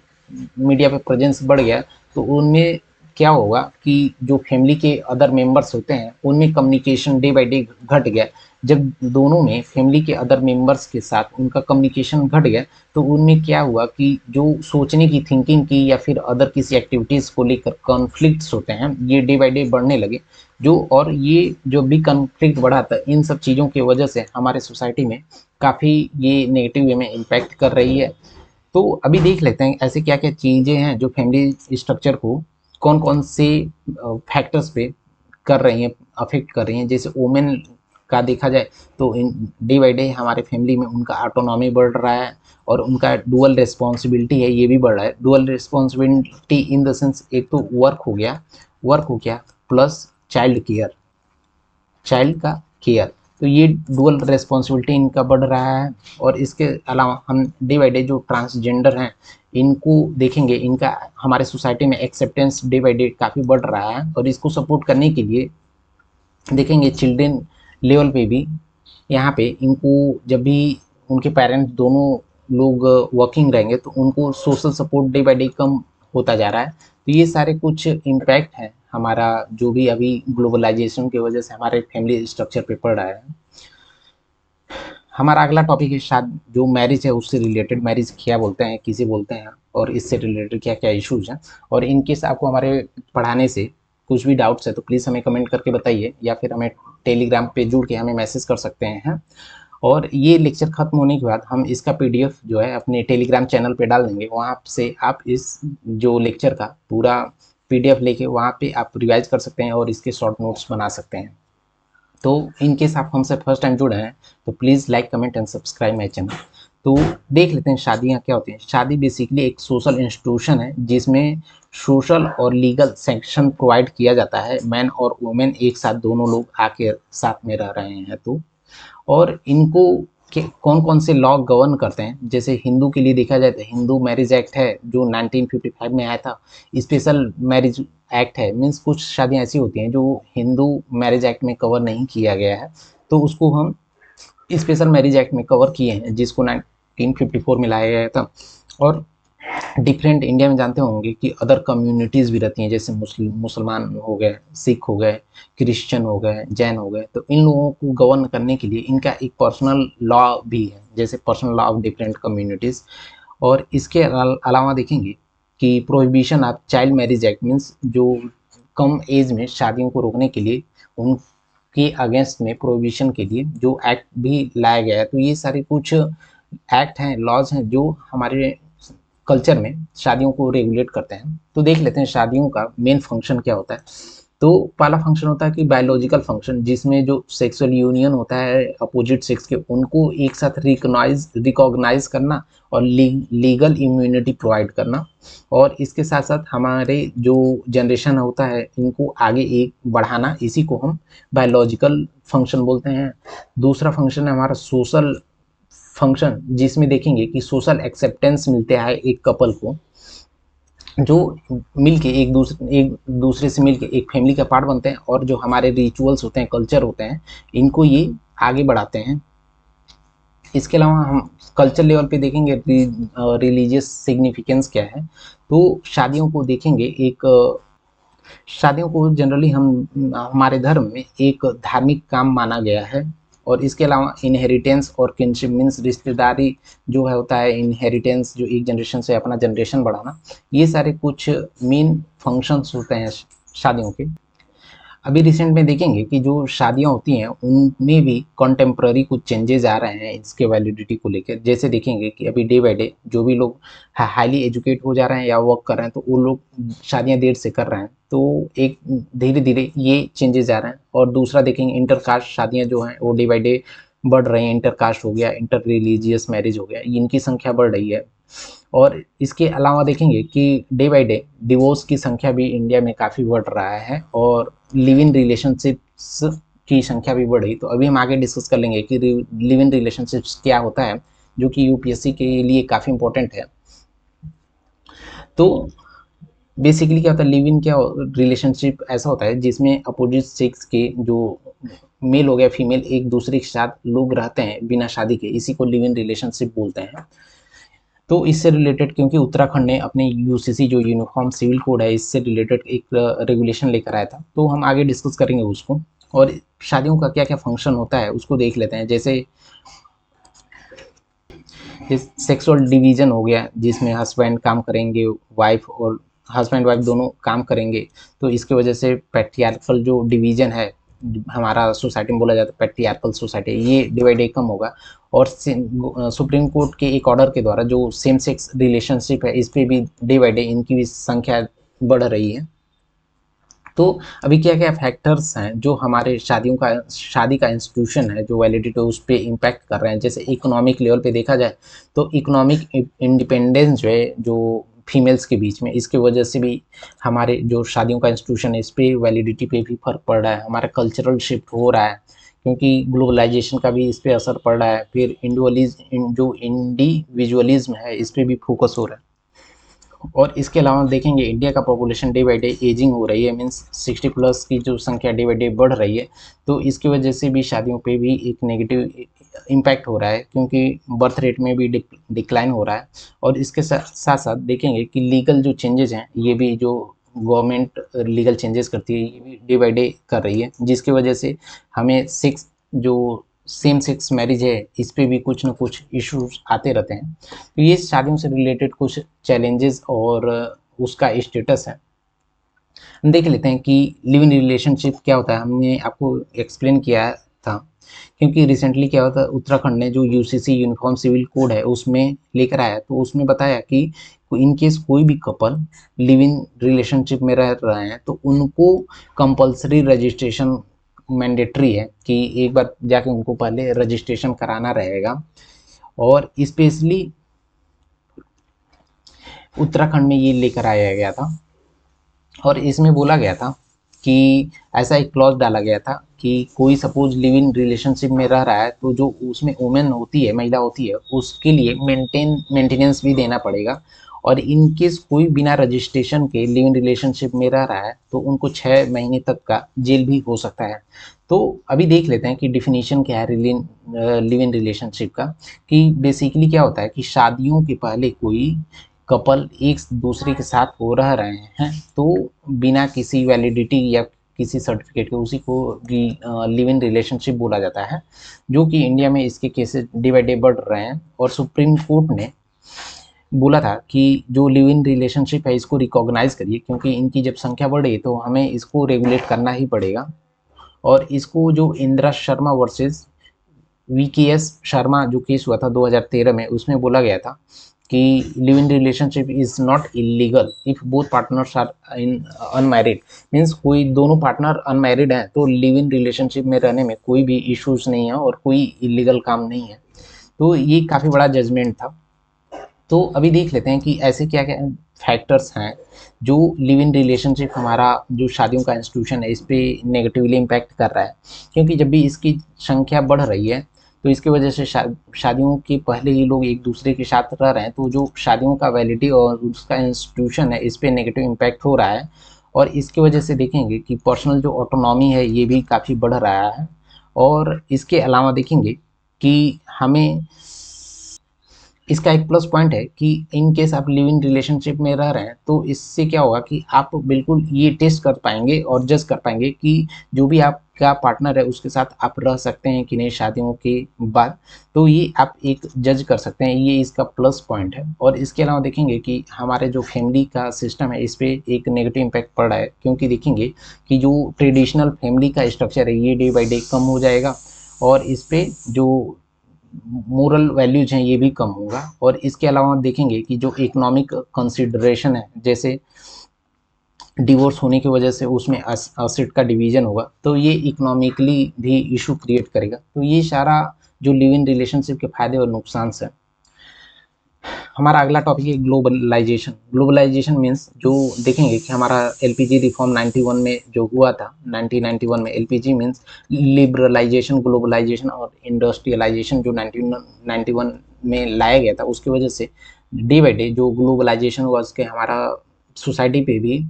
मीडिया पे प्रेजेंस बढ़ गया तो उनमें क्या होगा कि जो फैमिली के अदर मेंबर्स होते हैं उनमें कम्युनिकेशन डे बाई डे घट गया। जब दोनों में फैमिली के अदर मेंबर्स के साथ उनका कम्युनिकेशन घट गया तो उनमें क्या हुआ कि जो सोचने की, थिंकिंग की या फिर अदर किसी एक्टिविटीज़ को लेकर कॉन्फ्लिक्ट्स होते हैं ये डे बाई डे बढ़ने लगे। और ये जो भी कॉन्फ्लिक्ट बढ़ा था इन सब चीज़ों की वजह से हमारे सोसाइटी में काफ़ी ये नेगेटिव वे में इम्पैक्ट कर रही है। तो अभी देख लेते हैं ऐसे क्या क्या चीज़ें हैं जो फैमिली स्ट्रक्चर को कौन कौन से फैक्टर्स पे कर रही हैं, अफेक्ट कर रही हैं। जैसे वोमेन का देखा जाए तो इन डे बाई डे हमारे फैमिली में उनका ऑटोनॉमी बढ़ रहा है और उनका डुअल रिस्पॉन्सिबिलिटी है ये भी बढ़ रहा है। Dual responsibility in the sense, एक तो वर्क हो गया प्लस चाइल्ड का केयर, तो ये डुअल रिस्पॉन्सिबिलिटी इनका बढ़ रहा है। और इसके अलावा हम डे बाई डे जो ट्रांसजेंडर हैं इनको देखेंगे, इनका हमारे सोसाइटी में एक्सेप्टेंस डे बाई डे काफ़ी बढ़ रहा है। और इसको सपोर्ट करने के लिए देखेंगे चिल्ड्रेन लेवल पे भी यहाँ पे इनको जब भी उनके पेरेंट्स दोनों लोग वर्किंग रहेंगे तो उनको social support day by day कम होता जा रहा है। तो ये सारे कुछ इम्पैक्ट हैं हमारा जो भी अभी ग्लोबलाइजेशन की वजह से हमारे फैमिली स्ट्रक्चर पे पड़ रहा है। हमारा अगला टॉपिक है शायद जो मैरिज है उससे रिलेटेड, मैरिज क्या बोलते हैं, किसे बोलते हैं और इससे रिलेटेड क्या क्या इश्यूज हैं। और इन केस आपको हमारे पढ़ाने से कुछ भी डाउट्स है तो प्लीज़ हमें कमेंट करके बताइए, या फिर हमें टेलीग्राम पे जुड़ के हमें मैसेज कर सकते हैं। और ये लेक्चर खत्म होने के बाद हम इसका पीडीएफ जो है अपने टेलीग्राम चैनल पे डाल देंगे, वहाँ से आप इस जो लेक्चर का पूरा पीडीएफ लेके वहाँ पे आप रिवाइज कर सकते हैं और इसके शॉर्ट नोट्स बना सकते हैं। तो इन केस आप हमसे फर्स्ट टाइम जुड़े हैं तो please like, comment and subscribe my channel. तो देख लेते हैं शादियाँ क्या होती हैं। शादी बेसिकली एक सोशल इंस्टीट्यूशन है जिसमें सोशल और लीगल सेक्शन प्रोवाइड किया जाता है। मैन और वुमेन एक साथ दोनों लोग आके साथ में रह रहे हैं। तो और इनको कौन कौन से लॉ गवर्न करते हैं, जैसे हिंदू के लिए देखा जाए तो हिंदू मैरिज एक्ट है जो 1955 में आया था। स्पेशल मैरिज एक्ट है, मीन्स कुछ शादियाँ ऐसी होती हैं जो हिंदू मैरिज एक्ट में कवर नहीं किया गया है तो उसको हम स्पेशल मैरिज एक्ट में कवर किए हैं जिसको 1954 में लाया गया था। और डिफरेंट इंडिया में जानते होंगे कि अदर कम्युनिटीज़ भी रहती हैं, जैसे मुसलमान हो गए, सिख हो गए, क्रिश्चियन हो गए, जैन हो गए। तो इन लोगों को गवर्न करने के लिए इनका एक पर्सनल लॉ भी है, जैसे personal law of different communities. और इसके अलावा देखेंगे कि prohibition of child marriage act, means जो कम एज में शादियों को रोकने के लिए उनके अगेंस्ट में प्रोहिबिशन के लिए जो एक्ट भी लाया गया है। तो ये सारे कुछ एक्ट हैं, लॉज हैं जो हमारे कल्चर में शादियों को रेगुलेट करते हैं। तो देख लेते हैं शादियों का मेन फंक्शन क्या होता है। तो पहला फंक्शन होता है कि बायोलॉजिकल फंक्शन, जिसमें जो सेक्सुअल यूनियन होता है अपोजिट सेक्स के उनको एक साथ रिकॉग्नाइज करना और लीगल इम्यूनिटी प्रोवाइड करना। और इसके साथ साथ हमारे जो जनरेशन होता है इनको आगे एक बढ़ाना, इसी को हम बायोलॉजिकल फंक्शन बोलते हैं। दूसरा फंक्शन है हमारा सोशल फंक्शन, जिसमें देखेंगे कि सोशल एक्सेप्टेंस मिलते हैं एक कपल को। जो मिल के एक दूसरे से मिल के एक फैमिली का पार्ट बनते हैं, और जो हमारे रिचुअल्स होते हैं, कल्चर होते हैं, इनको ये आगे बढ़ाते हैं। इसके अलावा हम कल्चर लेवल पे देखेंगे रिलीजियस सिग्निफिकेंस क्या है। तो शादियों को देखेंगे, एक शादियों को जनरली हम हमारे धर्म में एक धार्मिक काम माना गया है। और इसके अलावा इनहेरिटेंस और किनशिप मीन्स रिश्तेदारी जो है होता है, इनहेरिटेंस जो एक जनरेशन से अपना जनरेशन बढ़ाना, ये सारे कुछ मेन फंक्शंस होते हैं शादियों के। अभी रिसेंट में देखेंगे कि जो शादियाँ होती हैं उनमें भी कंटेम्प्ररी कुछ चेंजेस आ रहे हैं इसके वैलिडिटी को लेकर। जैसे देखेंगे कि अभी डे बाय डे जो भी लोग हाईली एजुकेट हो जा रहे हैं या वर्क कर रहे हैं, तो वो लोग शादियाँ देर से कर रहे हैं, तो एक धीरे धीरे ये चेंजेस आ रहे हैं। और दूसरा देखेंगे इंटरकास्ट शादियाँ जो हैं वो डे बाई डे बढ़ रही हैं। इंटरकास्ट हो गया, इंटर रिलीजियस मैरिज हो गया, इनकी संख्या बढ़ रही है। और इसके अलावा देखेंगे कि डे बाय डे डिवोर्स की संख्या भी इंडिया में काफ़ी बढ़ रहा है, और लिव इन रिलेशनशिप्स की संख्या भी बढ़ रही। तो अभी हम आगे डिस्कस कर लेंगे कि लिव इन रिलेशनशिप्स क्या होता है, जो कि यूपीएससी के लिए काफ़ी इंपॉर्टेंट है। तो बेसिकली क्या होता है, लिव इन क्या रिलेशनशिप ऐसा होता है जिसमें अपोजिट सेक्स के जो मेल हो गया फीमेल एक दूसरे के साथ लोग रहते हैं बिना शादी के, इसी को लिव इन रिलेशनशिप बोलते हैं। तो इससे रिलेटेड क्योंकि उत्तराखंड ने अपने यूसीसी जो यूनिफॉर्म सिविल कोड है, इससे रिलेटेड एक रेगुलेशन लेकर आया था, तो हम आगे डिस्कस करेंगे उसको। और शादियों का क्या क्या फंक्शन होता है उसको देख लेते हैं। जैसे सेक्सुअल डिवीजन हो गया, जिसमें हस्बैंड काम करेंगे, वाइफ और हस्बैंड वाइफ दोनों काम करेंगे, तो इसकी वजह से पैट्रियार्कल जो डिवीजन है हमारा सोसाइटी में बोला जाता है पैट्रियार्कल सोसाइटी, ये डिवाइड कम होगा। और सुप्रीम कोर्ट के एक ऑर्डर के द्वारा जो सेम सेक्स रिलेशनशिप है, इस पर भी डे बाई डे इनकी भी संख्या बढ़ रही है। तो अभी क्या क्या फैक्टर्स हैं जो हमारे शादी का इंस्टीट्यूशन है जो वैलिडिटी उस पर इम्पैक्ट कर रहे हैं। जैसे इकोनॉमिक लेवल पे देखा जाए तो इकोनॉमिक इंडिपेंडेंस जो है जो फीमेल्स के बीच में, इसके वजह से भी हमारे जो शादियों का इंस्टीट्यूशन है इस पर वैलिडिटी पे भी फर्क पड़ रहा है। हमारा कल्चरल शिफ्ट हो रहा है क्योंकि ग्लोबलाइजेशन का भी इस पर असर पड़ रहा है। फिर जो इंडिविजुअलिज्म है इस पर भी फोकस हो रहा है। और इसके अलावा देखेंगे इंडिया का population day by day ageing हो रही है, मीन्स 60 प्लस की जो संख्या डे बाई डे बढ़ रही है। तो इसकी वजह से भी शादियों पे भी एक नेगेटिव इम्पैक्ट हो रहा है क्योंकि बर्थ रेट में भी डिक्लाइन हो रहा है। और इसके साथ साथ देखेंगे कि लीगल जो चेंजेस हैं, ये भी जो गवर्नमेंट लीगल चेंजेस करती है ये भी डे बाई डे कर रही है, जिसकी वजह से हमें जो सेम सेक्स मैरिज है इस पे भी कुछ ना कुछ इश्यूज आते रहते हैं। तो ये शादियों से रिलेटेड कुछ चैलेंजेस और उसका स्टेटस है। हम देख लेते हैं कि लिव इन रिलेशनशिप क्या होता है। हमने आपको एक्सप्लेन किया था क्योंकि रिसेंटली क्या होता है, उत्तराखंड ने जो यूसीसी यूनिफॉर्म सिविल कोड है उसमें लेकर आया, तो उसमें बताया कि इन केस कोई भी कपल लिव इन रिलेशनशिप में रह रहे हैं तो उनको कंपलसरी रजिस्ट्रेशन मैंडेटरी है कि एक बार जाके उनको पहले रजिस्ट्रेशन कराना रहेगा। और स्पेशली उत्तराखंड में ये लेकर आया गया था, और इसमें बोला गया था कि ऐसा एक क्लॉज डाला गया था कि कोई सपोज लिव इन रिलेशनशिप में रह रहा है तो जो उसमें वुमेन होती है, महिला होती है, उसके लिए मेंटेनेंस भी देना पड़ेगा। और इन केस कोई बिना रजिस्ट्रेशन के लिव इन रिलेशनशिप में रह रहा है तो उनको 6 महीने तक का जेल भी हो सकता है। तो अभी देख लेते हैं कि डिफिनीशन क्या है लिव इन रिलेशनशिप का। कि बेसिकली क्या होता है कि शादियों के पहले कोई कपल एक दूसरे के साथ हो रहे हैं तो बिना किसी वैलिडिटी या किसी सर्टिफिकेट के उसी को लिव इन रिलेशनशिप बोला जाता है, जो कि इंडिया में इसके केसेस डे बाई डे बढ़ रहे हैं। और सुप्रीम कोर्ट ने बोला था कि जो लिव इन रिलेशनशिप है इसको रिकॉग्नाइज करिए क्योंकि इनकी जब संख्या बढ़े तो हमें इसको रेगुलेट करना ही पड़ेगा। और इसको जो इंदिरा शर्मा वर्सेस वीकेएस शर्मा जो केस हुआ था 2013 में, उसमें बोला गया था कि live in relationship is not illegal if both partners are in unmarried. Means कोई दोनों पार्टनर अनमैरिड हैं तो लिव इन रिलेशनशिप में रहने में कोई भी इश्यूज नहीं है और कोई इलीगल काम नहीं है। तो ये काफ़ी बड़ा जजमेंट था। तो अभी देख लेते हैं कि ऐसे क्या क्या फैक्टर्स हैं जो लिव इन रिलेशनशिप हमारा जो शादियों का इंस्टीट्यूशन है इस पर नेगेटिवली इम्पैक्ट कर रहा है। क्योंकि जब भी इसकी संख्या बढ़ रही है तो इसकी वजह से शादियों के पहले ही लोग एक दूसरे के साथ रह रहे हैं, तो जो शादियों का वैलिडिटी और उसका इंस्टीट्यूशन है इस पर नेगेटिव इम्पैक्ट हो रहा है। और इसकी वजह से देखेंगे कि पर्सनल जो ऑटोनॉमी है ये भी काफ़ी बढ़ रहा है। और इसके अलावा देखेंगे कि हमें इसका एक प्लस पॉइंट है कि इन केस आप लिव इन रिलेशनशिप में रह रहे हैं तो इससे क्या होगा कि आप बिल्कुल ये टेस्ट कर पाएंगे और जज कर पाएंगे कि जो भी आपका पार्टनर है उसके साथ आप रह सकते हैं कि नहीं शादियों के बाद। तो ये आप एक जज कर सकते हैं, ये इसका प्लस पॉइंट है। और इसके अलावा देखेंगे कि हमारे जो फैमिली का सिस्टम है इस पर एक नेगेटिव इम्पैक्ट पड़ रहा है, क्योंकि देखेंगे कि जो ट्रेडिशनल फैमिली का स्ट्रक्चर है ये डे बाई डे कम हो जाएगा और इस पर जो मोरल वैल्यूज हैं ये भी कम होगा। और इसके अलावा देखेंगे कि जो इकोनॉमिक कंसिडरेशन है, जैसे डिवोर्स होने की वजह से उसमें असेट का डिवीजन होगा तो ये इकोनॉमिकली भी इशू क्रिएट करेगा। तो ये सारा जो लिव इन रिलेशनशिप के फायदे और नुकसान है। हमारा अगला टॉपिक है ग्लोबलाइजेशन। ग्लोबलाइजेशन मीन्स जो देखेंगे कि हमारा एलपीजी रिफॉर्म 91 में जो हुआ था, 1991 में एलपीजी मीन्स लिबरलाइजेशन, ग्लोबलाइजेशन और इंडस्ट्रियलाइजेशन जो 1991 में लाया गया था, उसकी वजह से डे बाई डे जो ग्लोबलाइजेशन हुआ उसके हमारा सोसाइटी पे भी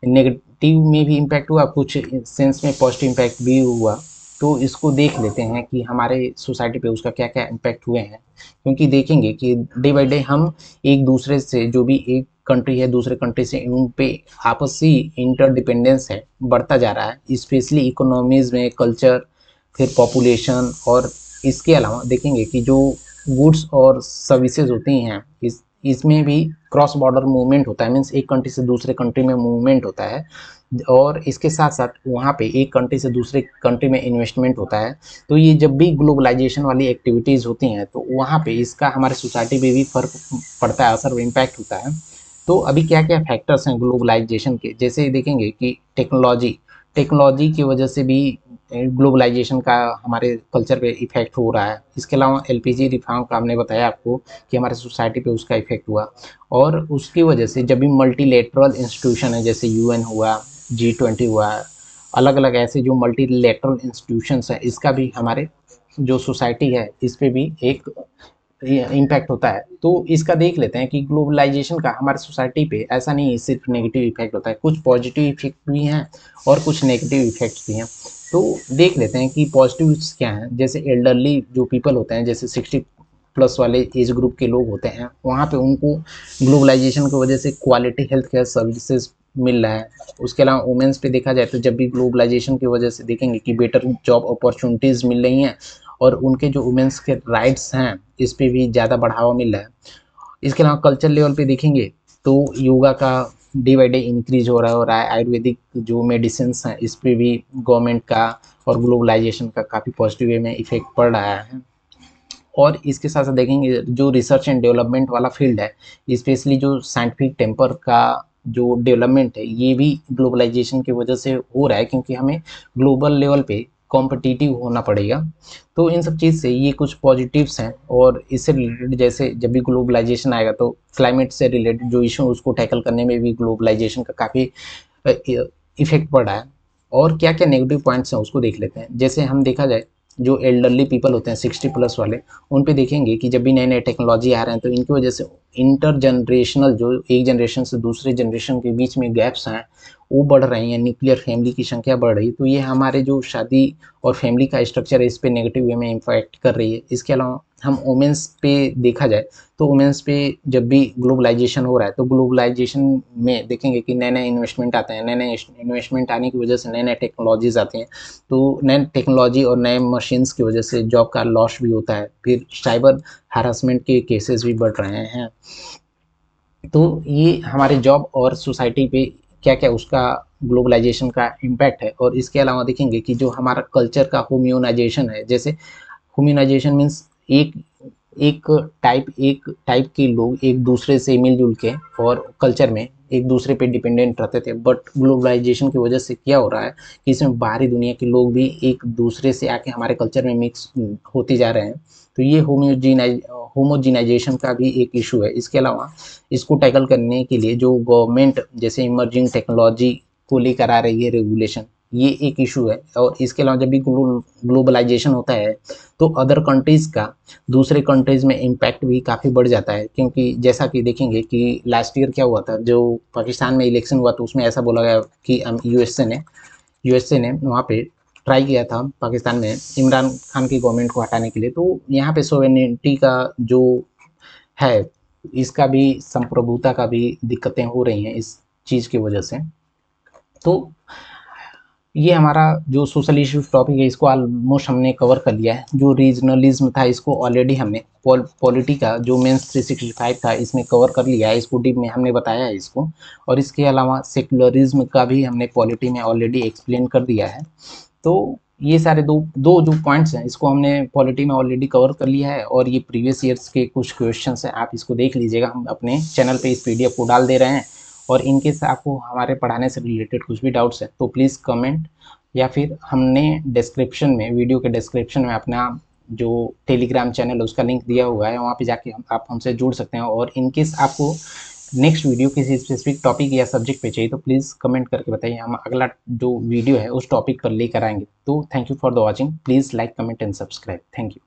नेगेटिव में भी इम्पैक्ट हुआ, कुछ सेंस में पॉजिटिव इम्पैक्ट भी हुआ। तो इसको देख लेते हैं कि हमारे सोसाइटी पे उसका क्या क्या इम्पैक्ट हुए हैं। क्योंकि देखेंगे कि डे बाई डे हम एक दूसरे से, जो भी एक कंट्री है दूसरे कंट्री से, उन पे आपसी इंटरडिपेंडेंस है बढ़ता जा रहा है, स्पेशली इकोनॉमीज़ में, कल्चर, फिर पॉपुलेशन। और इसके अलावा देखेंगे कि जो गुड्स और सर्विसेज होती हैं इसमें भी क्रॉस बॉर्डर मूवमेंट होता है, मीन्स एक कंट्री से दूसरे कंट्री में मूवमेंट होता है। और इसके साथ साथ वहाँ पे एक कंट्री से दूसरे कंट्री में इन्वेस्टमेंट होता है। तो ये जब भी ग्लोबलाइजेशन वाली एक्टिविटीज़ होती हैं तो वहाँ पे इसका हमारे सोसाइटी पे भी फ़र्क पड़ता है, असर इम्पैक्ट होता है। तो अभी क्या क्या फैक्टर्स हैं ग्लोबलाइजेशन के, जैसे देखेंगे कि टेक्नोलॉजी की वजह से भी ग्लोबलाइजेशन का हमारे कल्चर पे इफेक्ट हो रहा है। इसके अलावा एलपीजी रिफॉर्म का हमने बताया आपको कि हमारे सोसाइटी पे उसका इफेक्ट हुआ। और उसकी वजह से जब भी मल्टीलेटरल इंस्टीट्यूशन है, जैसे यूएन हुआ, G20 हुआ, अलग अलग ऐसे जो मल्टीलेटरल इंस्टीट्यूशंस हैं, इसका भी हमारे जो सोसाइटी है इस पे भी एक इम्पैक्ट होता है। तो इसका देख लेते हैं कि ग्लोबलाइजेशन का हमारे सोसाइटी पे ऐसा नहीं है सिर्फ नेगेटिव इफेक्ट होता है, कुछ पॉजिटिव इफेक्ट भी हैं और कुछ नेगेटिव इफेक्ट्स भी हैं। तो देख लेते हैं कि पॉजिटिव्स क्या हैं। जैसे एल्डरली जो पीपल होते हैं, जैसे 60 प्लस वाले एज ग्रुप के लोग होते हैं, वहाँ पे उनको ग्लोबलाइजेशन की वजह से क्वालिटी हेल्थ केयर सर्विसेज मिल रहा है। उसके अलावा वुमेंस पे देखा जाए तो जब भी ग्लोबलाइजेशन की वजह से देखेंगे कि बेटर जॉब अपॉर्चुनिटीज़ मिल रही हैं और उनके जो वुमेंस के राइट्स हैं इस पे भी ज़्यादा बढ़ावा मिल रहा है। इसके अलावा कल्चर लेवल पे देखेंगे तो योगा का डे बाई डे इंक्रीज हो रहा है। आयुर्वेदिक जो मेडिसिन हैं इस पे भी गवर्नमेंट का और ग्लोबलाइजेशन का काफ़ी पॉजिटिव वे में इफेक्ट पड़ रहा है। और इसके साथ साथ देखेंगे जो रिसर्च एंड डेवलपमेंट वाला फील्ड है, स्पेशली जो साइंटिफिक टेम्पर का जो डेवलपमेंट है ये भी ग्लोबलाइजेशन की वजह से हो रहा है, क्योंकि हमें ग्लोबल लेवल पे कॉम्पिटिटिव होना पड़ेगा। तो इन सब चीज़ से ये कुछ पॉजिटिव्स हैं। और इससे रिलेटेड जैसे जब भी ग्लोबलाइजेशन आएगा तो क्लाइमेट से रिलेटेड जो इशू उसको टैकल करने में भी ग्लोबलाइजेशन का काफ़ी इफेक्ट पड़ रहा है। और क्या क्या नेगेटिव पॉइंट्स हैं उसको देख लेते हैं। जैसे हम देखा जाए जो एल्डरली पीपल होते हैं 60 प्लस वाले, उन पे देखेंगे कि जब भी नए नए टेक्नोलॉजी आ रहे हैं तो इनकी वजह से इंटर जनरेशनल, जो एक जनरेशन से दूसरे जनरेशन के बीच में गैप्स हैं वो बढ़ रही हैं, न्यूक्लियर फैमिली की संख्या बढ़ रही है। तो ये हमारे जो शादी और फैमिली का स्ट्रक्चर है इस पर नेगेटिव वे में इम्पैक्ट कर रही है। इसके अलावा हम वुमेंस पे देखा जाए तो वुमेंस पे जब भी ग्लोबलाइजेशन हो रहा है तो ग्लोबलाइजेशन में देखेंगे कि नए नए इन्वेस्टमेंट आते हैं, नए नए इन्वेस्टमेंट आने की वजह से नए नए टेक्नोलॉजीज आती हैं। तो नए टेक्नोलॉजी और नए मशीन्स की वजह से जॉब का लॉस भी होता है, फिर साइबर हरासमेंट के केसेस भी बढ़ रहे हैं। तो ये हमारे जॉब और सोसाइटी पे क्या क्या उसका ग्लोबलाइजेशन का इम्पैक्ट है। और इसके अलावा देखेंगे कि जो हमारा कल्चर का ह्यूमनाइजेशन है, जैसे ह्यूमनाइजेशन मीन्स एक एक टाइप के लोग एक दूसरे से मिलजुल के और कल्चर में एक दूसरे पे डिपेंडेंट रहते थे, बट ग्लोबलाइजेशन की वजह से क्या हो रहा है कि इसमें बाहरी दुनिया के लोग भी एक दूसरे से आके हमारे कल्चर में मिक्स होते जा रहे हैं। तो ये होमोजिनाइजेशन का भी एक इशू है। इसके अलावा इसको टैकल करने के लिए जो गवर्नमेंट जैसे इमर्जिंग टेक्नोलॉजी को लेकर आ रही है रेगुलेशन, ये एक इशू है। और इसके अलावा जब भी ग्लोबलाइजेशन होता है तो अदर कंट्रीज़ का दूसरे कंट्रीज़ में इम्पैक्ट भी काफ़ी बढ़ जाता है, क्योंकि जैसा कि देखेंगे कि लास्ट ईयर क्या हुआ था, जो पाकिस्तान में इलेक्शन हुआ तो उसमें ऐसा बोला गया कि यूएसए ने वहाँ पे ट्राई किया था पाकिस्तान में इमरान खान की गवर्नमेंट को हटाने के लिए। तो यहाँ पे सोवेनिटी का जो है, इसका भी संप्रभुता का भी दिक्कतें हो रही हैं इस चीज़ की वजह से। तो ये हमारा जो सोशल इश्यूज टॉपिक है इसको ऑलमोस्ट हमने कवर कर लिया है। जो रीजनलिज्म था इसको ऑलरेडी हमने पॉलिटी का जो मेंस 365 था इसमें कवर कर लिया है, इसको डीप में हमने बताया है इसको। और इसके अलावा सेकुलरिज्म का भी हमने पॉलिटी में ऑलरेडी एक्सप्लेन कर दिया है। तो ये सारे दो दो जो पॉइंट्स हैं इसको हमने पॉलिटी में ऑलरेडी कवर कर लिया है। और ये प्रीवियस ईयर्स के कुछ क्वेश्चंस हैं, आप इसको देख लीजिएगा। हम अपने चैनल पे इस पीडीएफ को डाल दे रहे हैं। और इनकेस आपको हमारे पढ़ाने से रिलेटेड कुछ भी डाउट्स है तो प्लीज़ कमेंट, या फिर हमने डिस्क्रिप्शन में, वीडियो के डिस्क्रिप्शन में अपना जो टेलीग्राम चैनल है उसका लिंक दिया हुआ है, वहाँ पे जाके आप हमसे जुड़ सकते हैं। और इनकेस आपको नेक्स्ट वीडियो किसी स्पेसिफिक टॉपिक या सब्जेक्ट पे चाहिए तो प्लीज़ कमेंट करके बताइए, हम अगला जो वीडियो है उस टॉपिक पर लेकर आएंगे। तो thank you for the watching, please like comment and subscribe. Thank you.